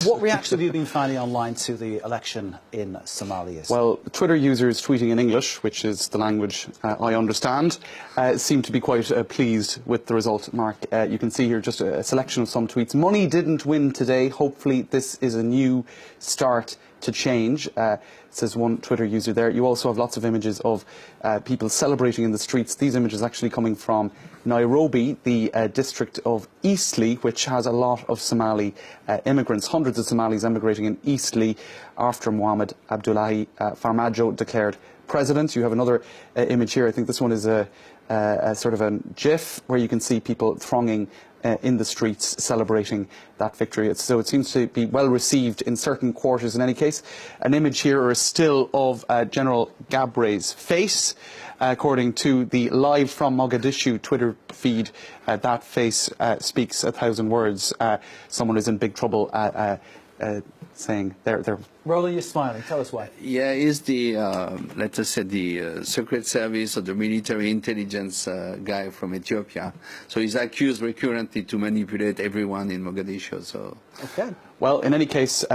What reaction have you been finding online to the election in Somalia? Well, Twitter users tweeting in English, which is the language I understand, seem to be quite pleased with the result, Mark. You can see here just a selection of some tweets. Money didn't win today. Hopefully this is a new start to change, says one Twitter user there. You also have lots of images of people celebrating in the streets. These images actually coming from Nairobi, the district of Eastleigh, which has a lot of Somali immigrants. Hundreds of Somalis emigrating in Eastleigh after Mohamed Abdullahi Farmajo declared president. You have another image here. I think this one is a sort of a GIF where you can see people thronging in the streets celebrating that victory. So it seems to be well received in certain quarters in any case. An image here or a still of General Gabre's face. According to the Live from Mogadishu Twitter feed, that face speaks 1,000 words. Someone is in big trouble saying they're... Roland, you're smiling. Tell us why. Yeah, he's the, let us say, the Secret Service or the military intelligence guy from Ethiopia. So he's accused recurrently to manipulate everyone in Mogadishu. So. Okay. Well, in any case,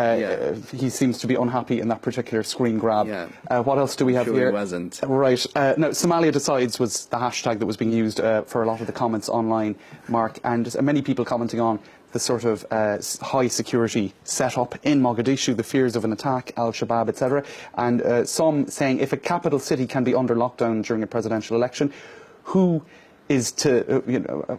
he seems to be unhappy in that particular screen grab. Yeah. What else do we have here? He wasn't. Right. No, Somalia Decides was the hashtag that was being used for a lot of the comments online, Mark, and many people commenting on the sort of high security setup in Mogadishu, the fears of an attack, Al-Shabaab, etc. And some saying if a capital city can be under lockdown during a presidential election, who is to,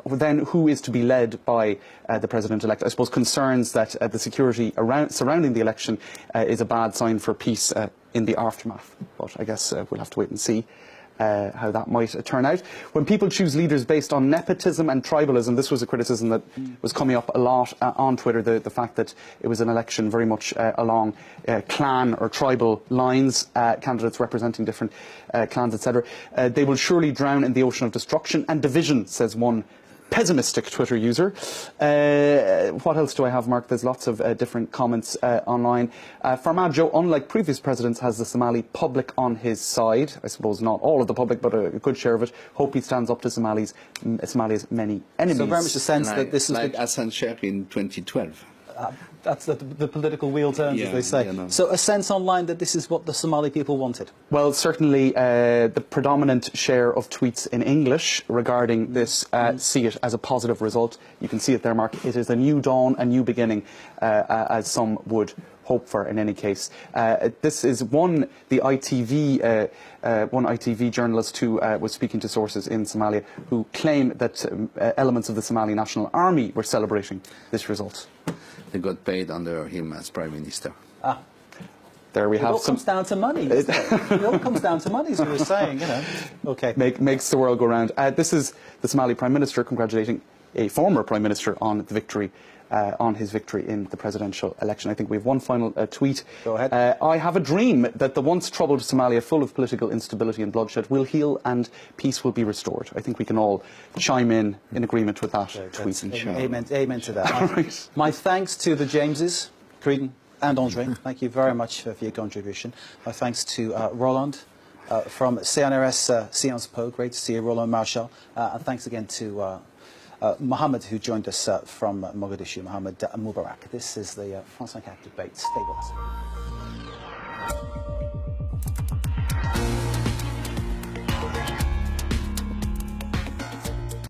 then who is to be led by the president-elect? I suppose concerns that the security surrounding the election is a bad sign for peace in the aftermath. But I guess we'll have to wait and see how that might turn out. When people choose leaders based on nepotism and tribalism, this was a criticism that was coming up a lot on Twitter, the fact that it was an election very much along clan or tribal lines, candidates representing different clans, etc. They will surely drown in the ocean of destruction and division, says one pessimistic Twitter user. What else do I have, Mark? There's lots of different comments online. Farmajo, unlike previous presidents, has the Somali public on his side. I suppose not all of the public, but a good share of it. Hope he stands up to Somalia's many enemies. So very much the sense that this is like Hassan Sheikh in 2012. That's the political wheel turns, as they say. No. So a sense online that this is what the Somali people wanted? Well, certainly the predominant share of tweets in English regarding this see it as a positive result. You can see it there, Mark. It is a new dawn, a new beginning, as some would hope for in any case. This is one ITV journalist who was speaking to sources in Somalia who claim that elements of the Somali National Army were celebrating this result. They got paid under him as Prime Minister. Ah. There we have It all comes down to money, isn't it? It all comes down to money, as we were saying, Okay. Makes the world go round. This is the Somali Prime Minister congratulating a former Prime Minister on the victory, on his victory in the presidential election. I think we have one final tweet. Go ahead. I have a dream that the once troubled Somalia, full of political instability and bloodshed, will heal and peace will be restored. I think we can all chime in agreement with that tweet. Amen to that. Right. My thanks to the Jameses, Creedon and Andre. Thank you very much for your contribution. My thanks to Roland from CNRS Sciences Po. Great to see you, Roland Marshall. And thanks again to Mohammed, who joined us from Mogadishu, Mohammed Mubarak. This is the France 24 debate. Stay with us.